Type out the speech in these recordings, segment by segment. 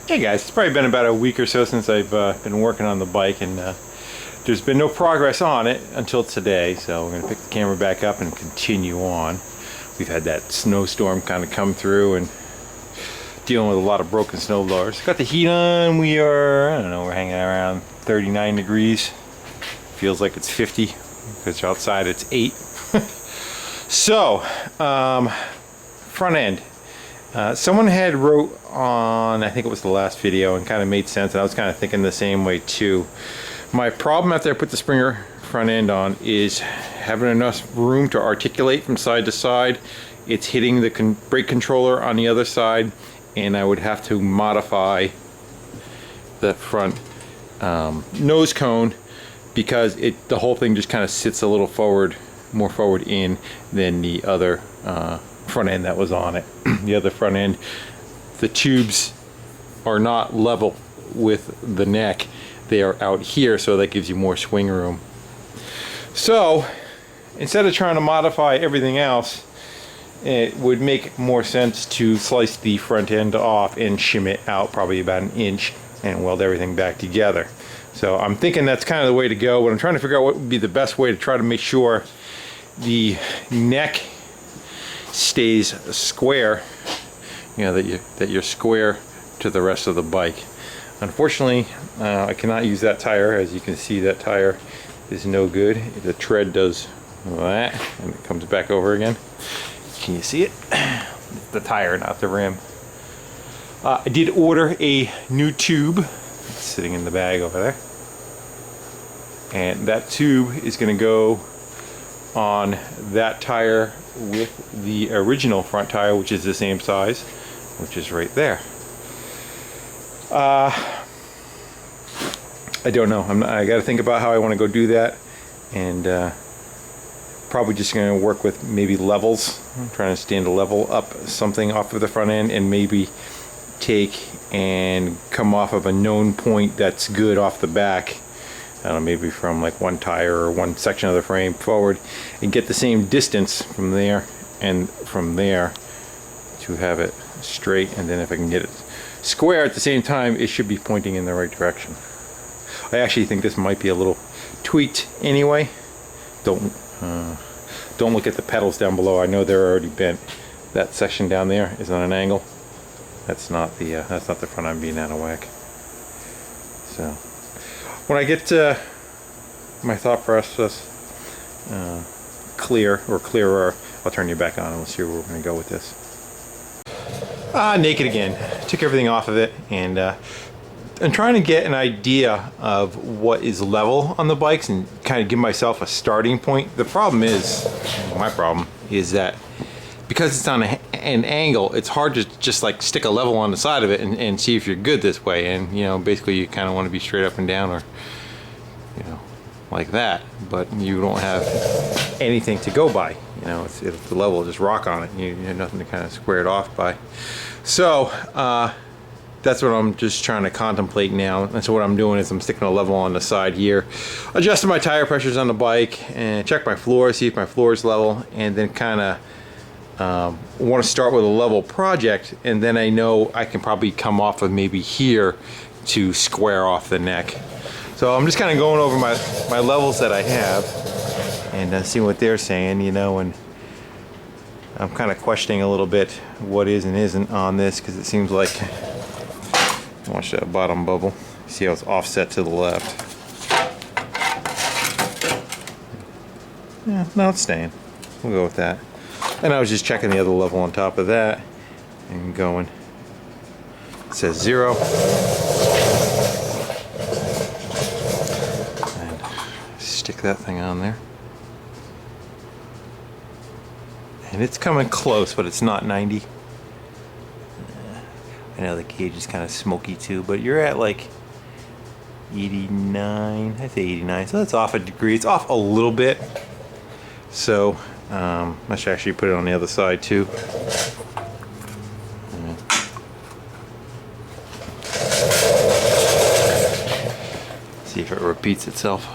Hey guys, it's probably been about a week or so since I've been working on the bike, and there's been no progress on it until today, so we're going to pick the camera back up and continue on. We've had that snowstorm kind of come through and dealing with a lot of broken snow blowers. Got the heat on. We are, I don't know, we're hanging around 39 degrees. Feels like it's 50 because outside it's 8. So, front end. Someone had wrote on, I think it was the last video, and kind of made sense, and I was kind of thinking the same way too. My problem after I put the Springer front end on is having enough room to articulate from side to side. It's hitting the brake controller on the other side, and I would have to modify the front nose cone because the whole thing just kind of sits a little forward, more forward in than the other front end that was on it. The other front end, the tubes are not level with the neck. They are out here, so that gives you more swing room. So instead of trying to modify everything else, it would make more sense to slice the front end off and shim it out probably about 1 inch and weld everything back together. So I'm thinking that's kind of the way to go, but I'm trying to figure out what would be the best way to try to make sure the neck stays square, you know, that you're square to the rest of the bike. Unfortunately, I cannot use that tire. As you can see, that tire is no good. The tread does that and it comes back over again. Can you see it? It's the tire, not the rim. I did order a new tube. It's sitting in the bag over there, and that tube is going to go on that tire with the original front tire, which is the same size, which is right there. I don't know. I got to think about how I want to go do that, and probably just going to work with maybe levels. I'm trying to stand a level up something off of the front end, and maybe take and come off of a known point that's good off the back. I don't know, maybe from like one tire or one section of the frame forward, and get the same distance from there and from there to have it straight. And then if I can get it square at the same time, it should be pointing in the right direction. I actually think this might be a little tweaked anyway. Don't look at the pedals down below. I know they're already bent. That section down there is on an angle. That's not the front I'm being out of whack. So when I get my thought process clearer, I'll turn you back on and we'll see where we're going to go with this. Naked again. Took everything off of it, and I'm trying to get an idea of what is level on the bikes and kind of give myself a starting point. The problem is, my problem is that because it's on an angle, it's hard to just like stick a level on the side of it and see if you're good this way. And you know, basically you kind of want to be straight up and down, or you know, like that, but you don't have anything to go by. You know, the level will just rock on it. You have nothing to kind of square it off by. So that's what I'm just trying to contemplate now. And so what I'm doing is I'm sticking a level on the side here, adjusting my tire pressures on the bike, and check my floor, see if my floor is level, and then kind of want to start with a level project, and then I know I can probably come off of maybe here to square off the neck. So I'm just kind of going over my levels that I have and seeing what they're saying, you know, and I'm kind of questioning a little bit what is and isn't on this, because it seems like, watch that bottom bubble, see how it's offset to the left. Yeah, no, it's staying. We'll go with that. And I was just checking the other level on top of that and going. It says 0. And stick that thing on there. And it's coming close, but it's not 90. I know the gauge is kind of smoky too, but you're at like 89. I say 89, so that's off a degree. It's off a little bit. So I should actually put it on the other side too. See if it repeats itself.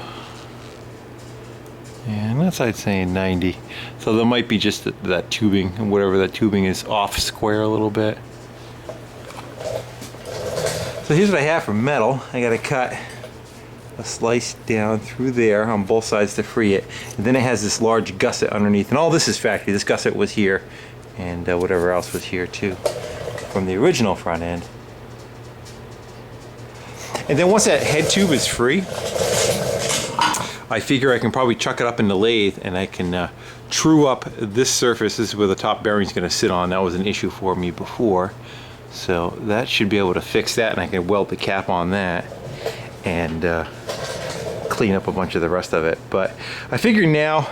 And that's, I'd say, 90. So there might be just that tubing, and whatever that tubing is, off square a little bit. So here's what I have for metal. I gotta cut a slice down through there on both sides to free it. And then it has this large gusset underneath. And all this is factory. This gusset was here, and whatever else was here too, from the original front end. And then once that head tube is free, I figure I can probably chuck it up in the lathe and I can true up this surface. This is where the top bearing is going to sit on. That was an issue for me before. So that should be able to fix that, and I can weld the cap on that and clean up a bunch of the rest of it. But I figure now,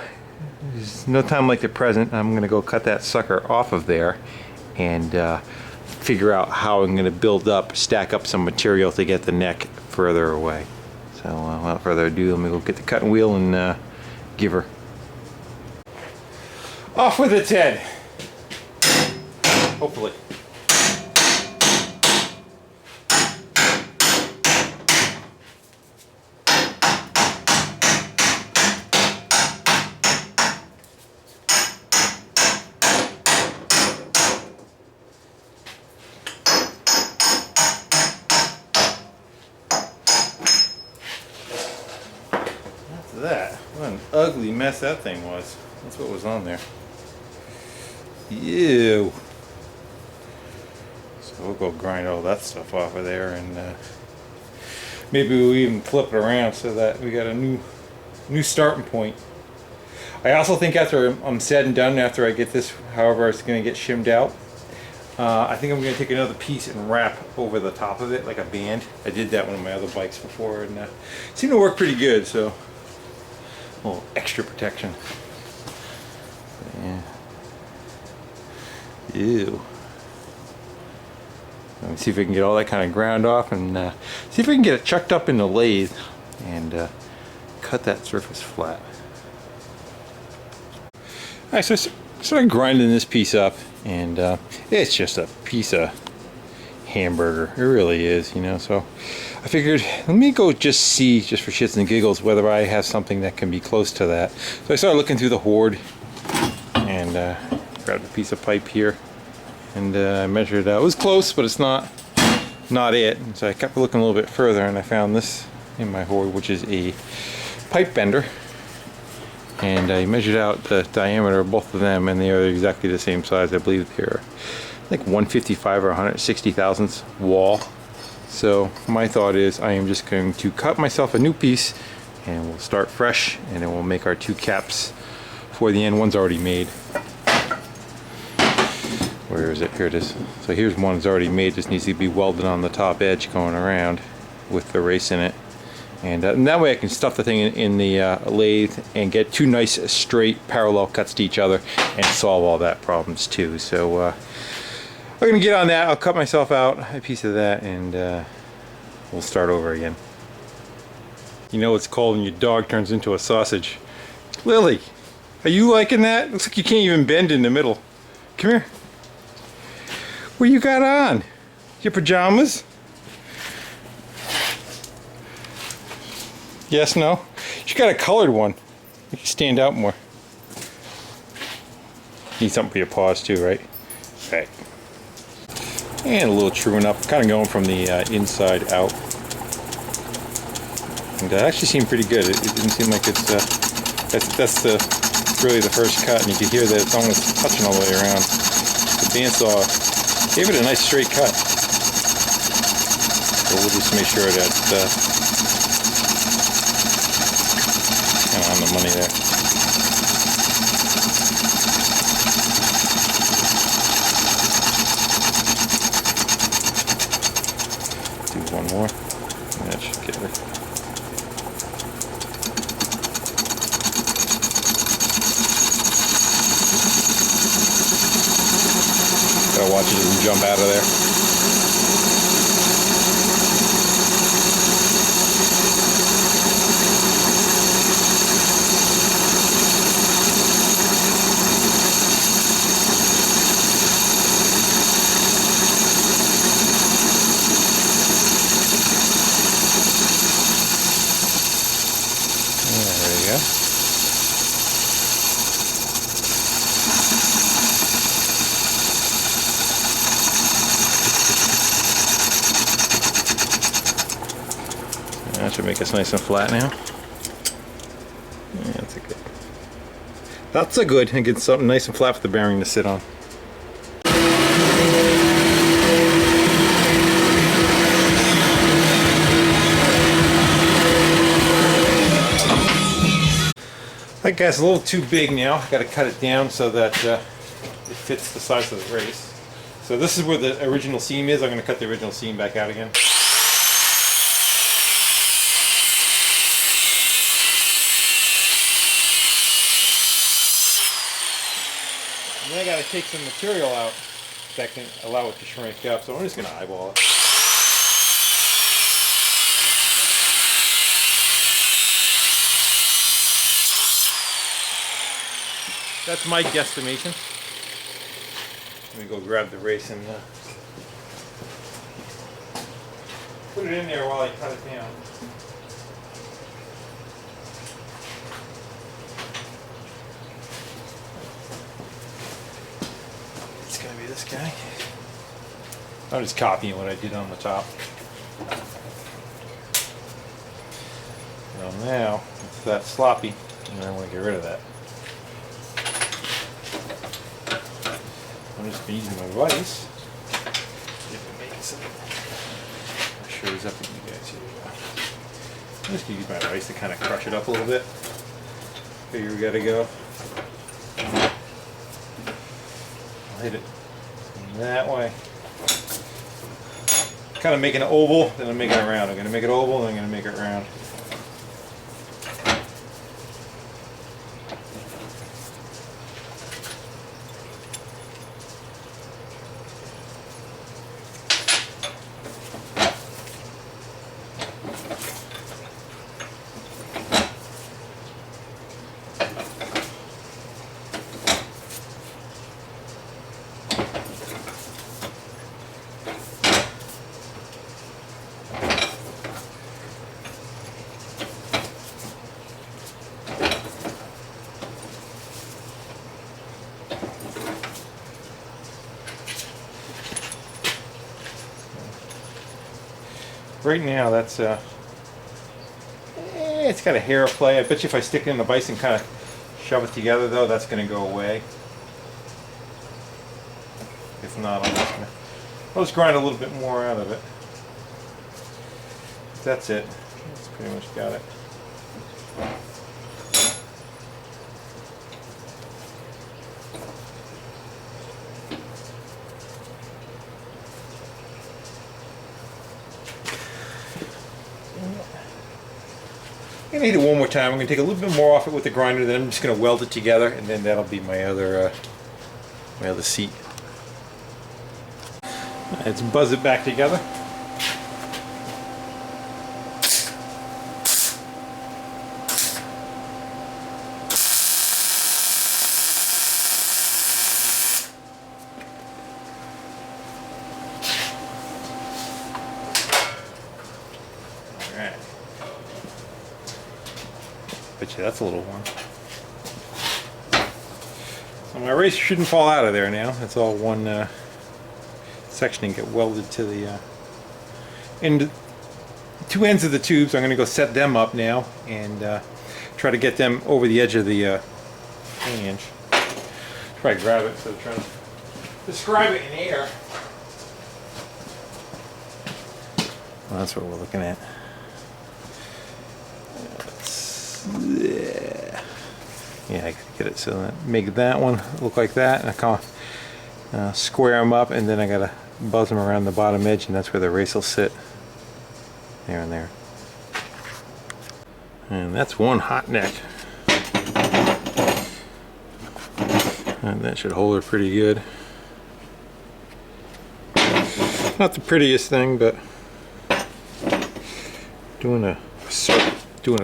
there's no time like the present. I'm going to go cut that sucker off of there and figure out how I'm going to build up, stack up some material to get the neck further away. So without further ado, let me go get the cutting wheel and give her. Off with its head. Hopefully. That. What an ugly mess that thing was. That's what was on there. Ew. So we'll go grind all that stuff off of there, and maybe we'll even flip it around so that we got a new starting point. I also think after I'm said and done, after I get this, however it's going to get shimmed out, I think I'm going to take another piece and wrap over the top of it like a band. I did that one on my other bikes before, and it seemed to work pretty good. So a little extra protection. Yeah. Ew. Let me see if we can get all that kind of ground off, and see if we can get it chucked up in the lathe and cut that surface flat. Alright, so I started grinding this piece up, and it's just a piece of hamburger. It really is, you know. So I figured, let me go just see, just for shits and giggles, whether I have something that can be close to that. So I started looking through the hoard and grabbed a piece of pipe here, and I measured it out. It was close, but it's not it. And so I kept looking a little bit further, and I found this in my hoard, which is a pipe bender. And I measured out the diameter of both of them, and they are exactly the same size. I believe they're like 155 or 160 thousandths wall. So my thought is I am just going to cut myself a new piece, and we'll start fresh, and then we'll make our two caps for the end. One's already made. Where is it? Here it is. So here's one that's already made, just needs to be welded on the top edge going around with the race in it. And that way I can stuff the thing in the lathe and get two nice straight parallel cuts to each other and solve all that problems too. So I'm going to get on that. I'll cut myself out a piece of that, and we'll start over again. You know what's called when your dog turns into a sausage. Lily, are you liking that? Looks like you can't even bend in the middle. Come here. What you got on? Your pajamas? Yes, no? You got a colored one. You can stand out more. Need something for your paws too, right? Right. And a little truing up, kind of going from the inside out. And it actually seemed pretty good. It didn't seem like it's that's really the first cut, and you can hear that it's almost touching all the way around. The bandsaw gave it a nice straight cut. So we'll just make sure that on the money there. Do one more. That should get her. Gotta watch it doesn't jump out of there. That should make us nice and flat now. Yeah, that's a good. That's a good. And get something nice and flat for the bearing to sit on. That guy's a little too big now. I got to cut it down so that it fits the size of the race. So this is where the original seam is. I'm going to cut the original seam back out again. And then I got to take some material out that can allow it to shrink up. So I'm just going to eyeball it. That's my guesstimation. Let me go grab the race and put it in there while I cut it down. It's gonna be this guy. I'm just copying what I did on the top. Well, now it's that sloppy, and I want to get rid of that. I'm just using my vise. See if it makes it. It shows up with you guys here. I'm just gonna use my vise to kind of crush it up a little bit. Here we gotta go. I'll hit it that way. Kind of make an oval, then I'm making it round. I'm gonna make it oval, then I'm gonna make it round. Right now, that's it's got a hair of play. I bet you if I stick it in the vise and kind of shove it together, though, that's going to go away. If not, I'll just grind a little bit more out of it. That's it. That's pretty much got it. I'm going to hit it one more time. I'm going to take a little bit more off it with the grinder, then I'm just going to weld it together, and then that'll be my other seat. Let's buzz it back together. Alright. Bet you that's a little one. So my race shouldn't fall out of there now. It's all one section and get welded to the two ends of the tubes. I'm going to go set them up now and try to get them over the edge of the flange. Try to grab it instead of trying to describe it in air. Well, that's what we're looking at. Yeah, I could get it so that make that one look like that, and I can square them up, and then I gotta buzz them around the bottom edge, and that's where the race will sit. There and there. And that's one hot neck. And that should hold her pretty good. Not the prettiest thing, but doing a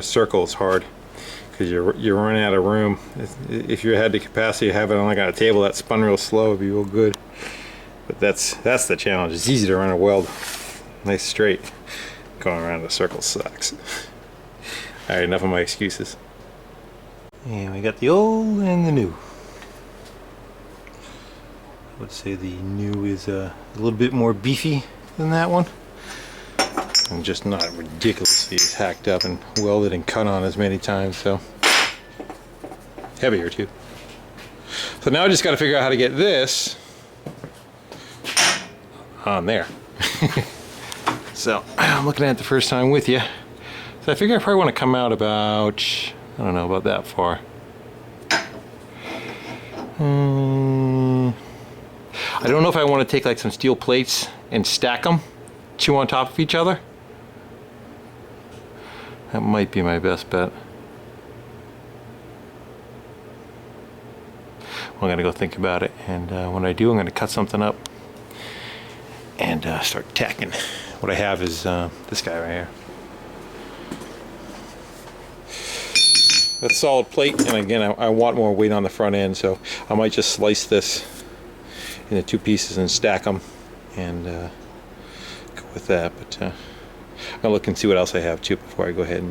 circle is hard because you're running out of room. If you had the capacity to have it on like on a table that spun real slow, it'd be real good. But that's the challenge. It's easy to run a weld nice straight. Going around the circle sucks. Alright, enough of my excuses. And we got the old and the new. I would say the new is a little bit more beefy than that one. and just not ridiculously hacked up and welded and cut on as many times, so heavier too. So now I just got to figure out how to get this on there. So I'm looking at it the first time with you. So I figure I probably want to come out about, I don't know, about that far. I don't know if I want to take like some steel plates and stack them, two on top of each other. That might be my best bet. I'm going to go think about it, and when I do, I'm going to cut something up and start tacking. What I have is this guy right here. That's solid plate, and again, I want more weight on the front end, so I might just slice this into two pieces and stack them and go with that. But I'll look and see what else I have too before I go ahead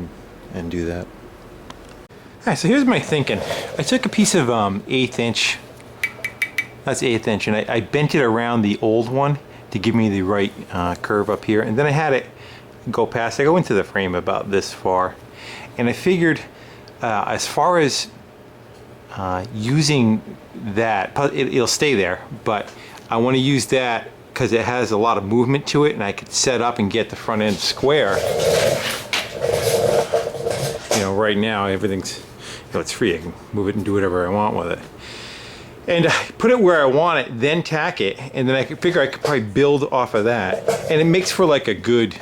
and do that. Alright, so here's my thinking. I took a piece of 1/8 inch, that's 1/8 inch, and I bent it around the old one to give me the right curve up here, and then I had it go past. I go into the frame about this far, and I figured as far as using that, it'll stay there, but I want to use that because it has a lot of movement to it, and I could set up and get the front end square. You know, right now everything's, you know, it's free. I can move it and do whatever I want with it. And put it where I want it, then tack it, and then I could figure I could probably build off of that. And it makes for like a good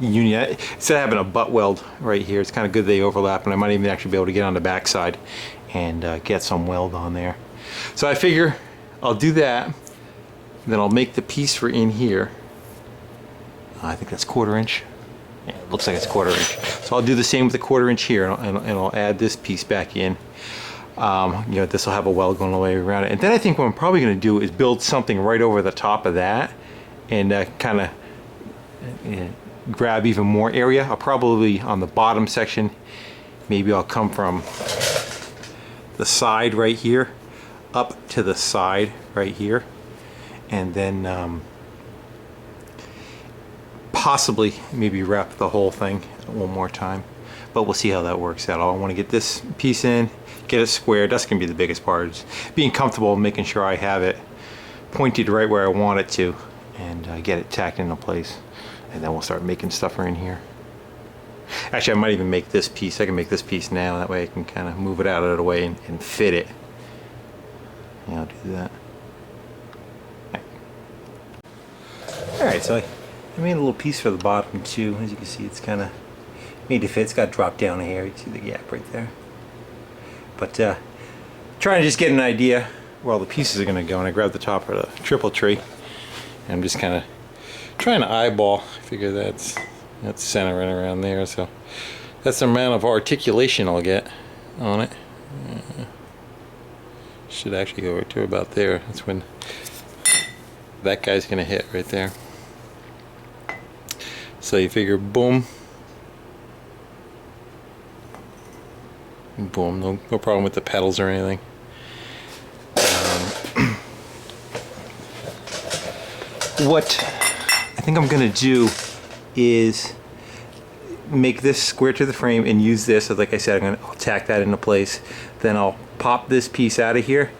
union. Instead of having a butt weld right here, it's kind of good they overlap, and I might even actually be able to get on the back side and get some weld on there. So I figure I'll do that, then I'll make the piece for in here. I think that's 1/4 inch. Yeah, it looks like it's 1/4 inch. So I'll do the same with the 1/4 inch here, and I'll add this piece back in. You know, this will have a weld going all the way around it. And then I think what I'm probably going to do is build something right over the top of that and kind of grab even more area. I'll probably, on the bottom section, maybe I'll come from the side right here up to the side right here, and then possibly maybe wrap the whole thing one more time. But we'll see how that works out. I want to get this piece in, get it squared. That's going to be the biggest part, is being comfortable, making sure I have it pointed right where I want it to, and get it tacked into place. And then we'll start making stuff in here. Actually, I might even make this piece. I can make this piece now. That way I can kind of move it out of the way and fit it. Yeah, I'll do that. Alright, so I made a little piece for the bottom too. As you can see, it's kind of made to fit. It's got dropped down here. You can see the gap right there. But trying to just get an idea where all the pieces are going to go. And I grabbed the top of the triple tree. And I'm just kind of trying to eyeball. I figure that's centering around there. So that's the amount of articulation I'll get on it. Should actually go right to about there. That's when that guy's going to hit right there. So you figure, boom, boom, no problem with the pedals or anything. What I think I'm gonna do is make this square to the frame and use this. So like I said, I'll tack that into place. Then I'll pop this piece out of here.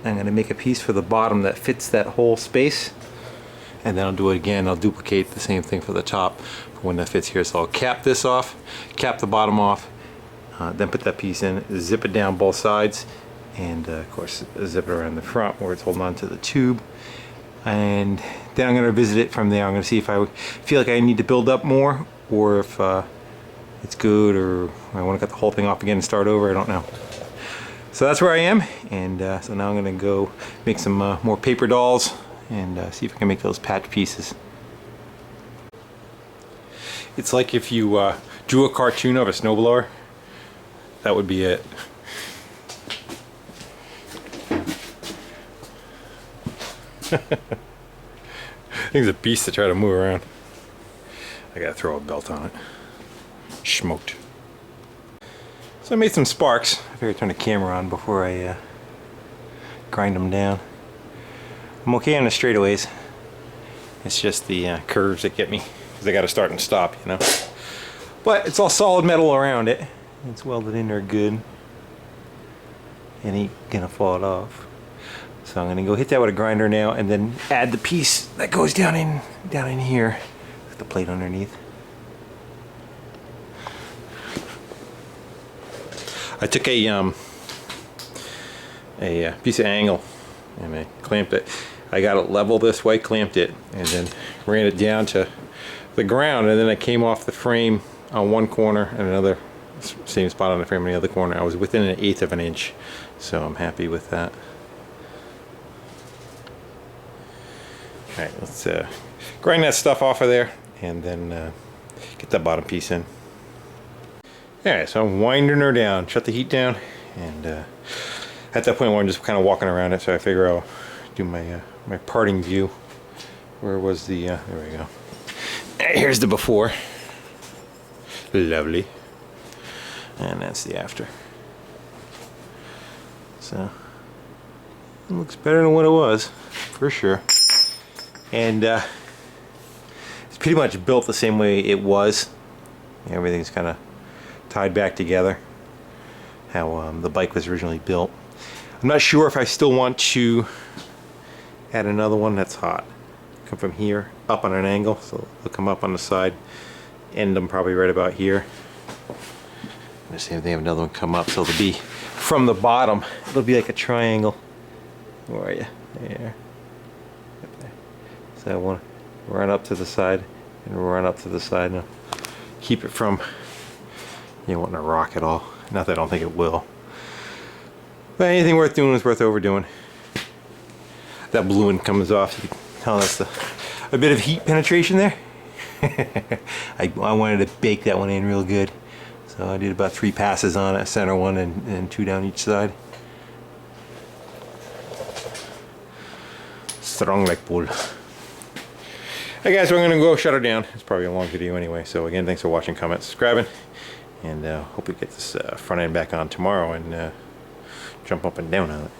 I'm gonna make a piece for the bottom that fits that whole space. And then I'll do it again. I'll duplicate the same thing for the top for when that fits here. So I'll cap this off, cap the bottom off, then put that piece in, zip it down both sides, and of course zip it around the front where it's holding on to the tube. And then I'm going to visit it from there. I'm going to see if I feel like I need to build up more, or if it's good, or I want to cut the whole thing off again and start over. I don't know. So that's where I am, and so now I'm going to go make some more paper dolls and see if I can make those patch pieces. It's like if you drew a cartoon of a snowblower. That would be it. Thing's a beast to try to move around. I gotta throw a belt on it. Smoked. So I made some sparks. I figured I'd turn the camera on before I grind them down. I'm okay on the straightaways. It's just the curves that get me. because I got to start and stop, you know. But it's all solid metal around it. It's welded in there good. And ain't gonna fall off. So I'm gonna go hit that with a grinder now, and then add the piece that goes down in here with the plate underneath. I took a piece of angle and I clamped it. I got it level this way, clamped it, and then ran it down to the ground, and then I came off the frame on one corner and another same spot on the frame on the other corner. I was within 1/8 of an inch, so I'm happy with that. Alright, let's grind that stuff off of there and then get that bottom piece in. Alright, so I'm winding her down, shut the heat down, and at that point where I'm just kind of walking around it, so I figure I'll do my my parting view. Where was the, there we go. Here's the before. Lovely. And that's the after. So, it looks better than what it was, for sure. And it's pretty much built the same way it was. Everything's kind of tied back together, how the bike was originally built. I'm not sure if I still want to add another one that's hot. Come from here up on an angle, so they'll come up on the side, end them probably right about here. Let's see if they have another one come up, so it'll be from the bottom. It'll be like a triangle. Where are you? There. Up there. So I want to run up to the side and run up to the side now. Keep it from, you don't want to rock at all. Not that I don't think it will. But anything worth doing is worth overdoing. That blue one comes off. You can tell that's a bit of heat penetration there. I wanted to bake that one in real good. So I did about 3 passes on it, center one and 2 down each side. Strong like bull. Hey guys, we're going to go shut her down. It's probably a long video anyway. So again, thanks for watching, comment, subscribing. And hope we get this front end back on tomorrow and jump up and down on it.